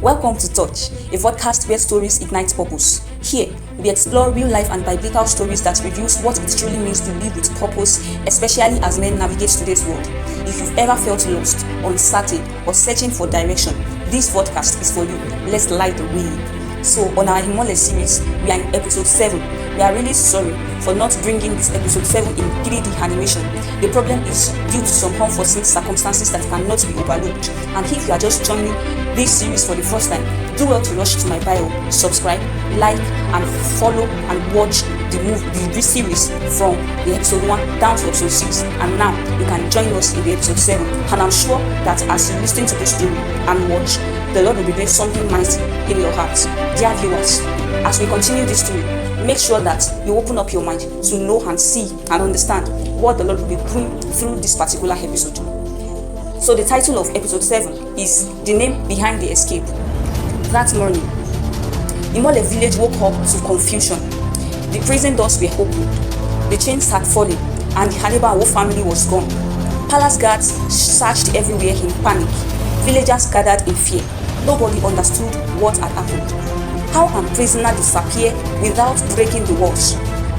Welcome to Touch, a podcast where stories ignite purpose. Here, we explore real life and biblical stories that reveals what it truly means to live with purpose, especially as men navigate today's world. If you've ever felt lost, uncertain, or searching for direction, this podcast is for you. Let's light the way. So, on our IMOLE series, we are in episode 7. We are really sorry for not bringing this episode 7 in 3D animation. The problem is due to some unforeseen circumstances that cannot be overlooked. And if you are just joining this series for the first time, do well to rush to my bio, subscribe, like, and follow and watch the series from the episode 1 down to episode 6. And now you can join us in the episode 7. And I'm sure that as you listen to this story and watch, the Lord will be doing something mighty in your heart. Dear viewers, as we continue this story, make sure that you open up your mind to know and see and understand what the Lord will be doing through this particular episode. So the title of episode 7 is The Name Behind the Escape. That morning, IMOLE village woke up to confusion. The prison doors were opened, the chains had fallen, and the Hannibal family was gone. Palace guards searched everywhere in panic. Villagers gathered in fear. Nobody understood what had happened. How can prisoner disappear without breaking the walls?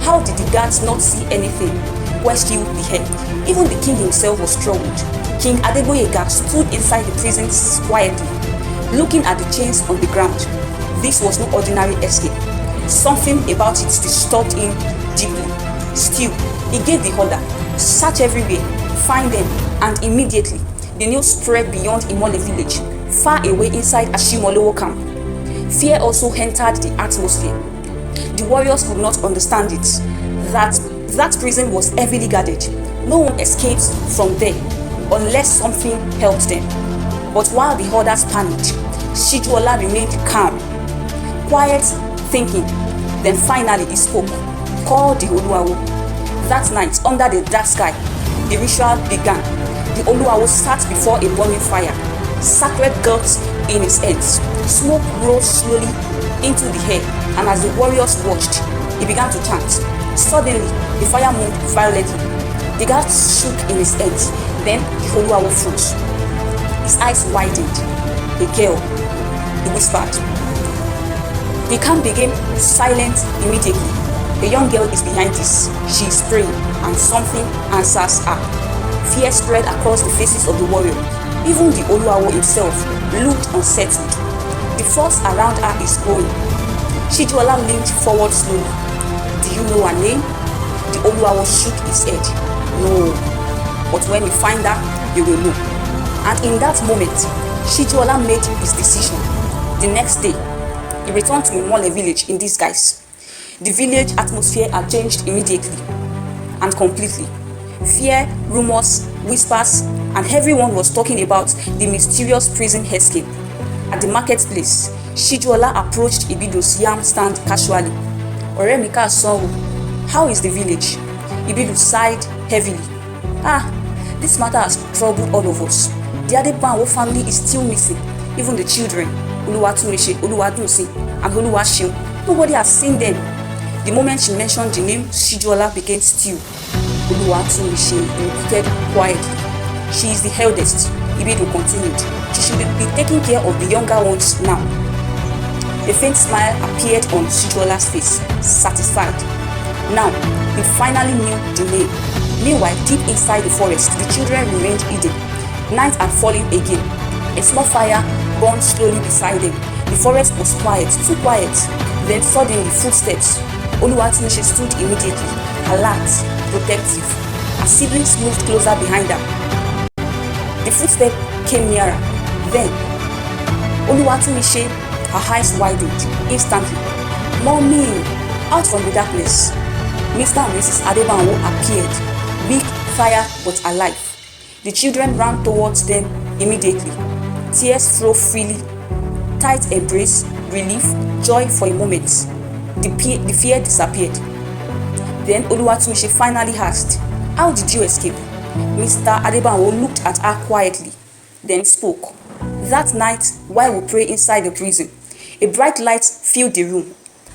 How did the guards not see anything? Questioned the head. Even the king himself was troubled. King Adeboyega stood inside the prison quietly, looking at the chains on the ground. This was no ordinary escape. Something about it disturbed him deeply. Still, he gave the order, search everywhere, find them, and immediately the news spread beyond IMOLE village, far away inside Ashimolowo camp. Fear also entered the atmosphere. The warriors could not understand it, that prison was heavily guarded. No one escaped from there unless something helped them. But while the others panicked, Shijuola remained calm, quiet, thinking. Then finally he spoke, called the Oluwawo. That night, under the dark sky, the ritual began. The Oluwawo sat before a burning fire, sacred gods in his hands. Smoke rose slowly into the air, and as the warriors watched, he began to chant. Suddenly, the fire moved violently. The gods shook in his hands. Then the Oluwawo froze. His eyes widened. "A girl," he whispered. The camp became silent immediately. "A young girl is behind this. She is praying, and something answers her." Fear spread across the faces of the warrior. Even the Oluwawo himself looked unsettled. The force around her is growing. Shijuola leaned forward slowly. "Do you know her name?" The Oluwawo shook his head. "No, but when you find her, you will know." And in that moment, Shijuola made his decision. The next day, he returned to IMOLE village in disguise. The village atmosphere had changed immediately and completely. Fear, rumors, whispers, and everyone was talking about the mysterious prison escape. At the marketplace, Shijuola approached Ibido's yam stand casually. "Oremika Songo, how is the village?" Ibido sighed heavily. This matter has troubled all of us. The Adebanwo family is still missing. Even the children, Oluwatumishe, Oluwadunsi, and Oluwashion. Nobody has seen them. The moment she mentioned the name, Shijuola became still. Oluwatumishe repeated quietly. "She is the eldest," Ibido continued. "She should be taking care of the younger ones now." A faint smile appeared on Shijuola's face, satisfied. Now, he finally knew the name. Meanwhile, deep inside the forest, the children remained hidden. Night had fallen again. A small fire burned slowly beside them. The forest was quiet, too quiet. Then suddenly, footsteps. Oluwatumishe stood immediately, alert, protective. Her siblings moved closer behind her. The footstep came nearer. Then, Oluwatumishe, her eyes widened instantly. "Mommy!" Out from the darkness, Mr. and Mrs. Adebanwo appeared, weak, tired, but alive. The children ran towards them immediately. Tears flowed freely. Tight embrace, relief, joy for a moment. The fear disappeared. Then Oluwatumishe finally asked, "How did you escape?" Mr. Adebanwo looked at her quietly, then spoke. "That night, while we prayed inside the prison, a bright light filled the room.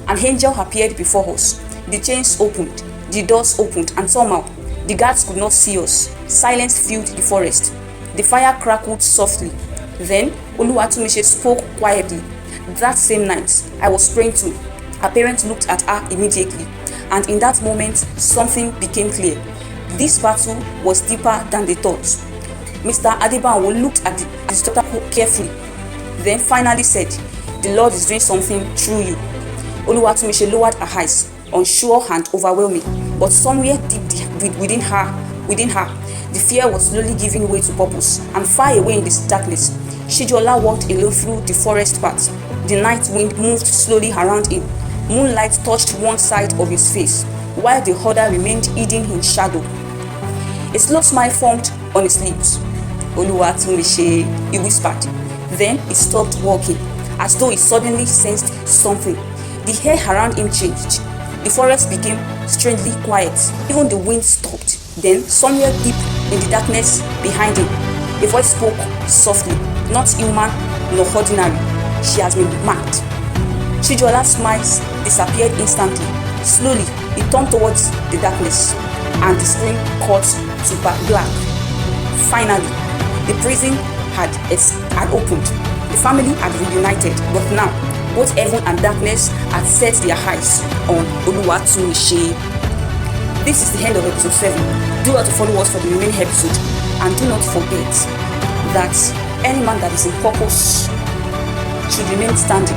An angel appeared before us. The chains opened, the doors opened, and somehow the guards could not see us. Silence filled the forest. The fire crackled softly. Then Oluwatumise spoke quietly. That same night, I was praying too. Her parents looked at her immediately, and in that moment, something became clear. This battle was deeper than they thought. Mr. Adebanwo looked at the daughter carefully, then finally said, "The Lord is doing something through you." Oluwatumise lowered her eyes, unsure and overwhelming, but somewhere deep within her, the fear was slowly giving way to purpose, and far away in this darkness, Shijola walked alone through the forest path. The night wind moved slowly around him. Moonlight touched one side of his face, while the other remained hidden in shadow. A slow smile formed on his lips. "Oluwatumise," he whispered. Then he stopped walking, as though he suddenly sensed something. The air around him changed. The forest became strangely quiet. Even the wind stopped. Then, somewhere deep in the darkness behind him, a voice spoke softly, not human nor ordinary. "She has been marked." Chijola's smiles disappeared instantly. Slowly, he turned towards the darkness, and the screen cut to black. Finally, the prison had opened. The family had reunited, but now, both heaven and darkness had set their eyes on Oluwatumise. This is the end of episode 7. Do not follow us for the remaining episode, and do not forget that any man that is in purpose should remain standing,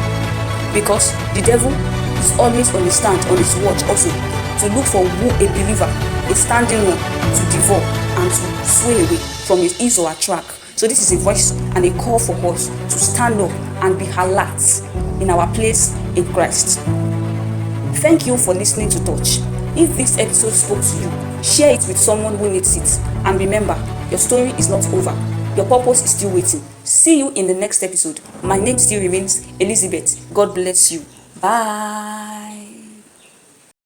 because the devil is always on the stand, on his watch also, to look for who a believer, a standing one, to devour and to sway away from his or her track. So this is a voice and a call for us to stand up and be alert in our place in Christ. Thank you for listening to Touch. If this episode spoke to you, share it with someone who needs it. And remember, your story is not over. Your purpose is still waiting. See you in the next episode. My name still remains Elizabeth. God bless you. Bye.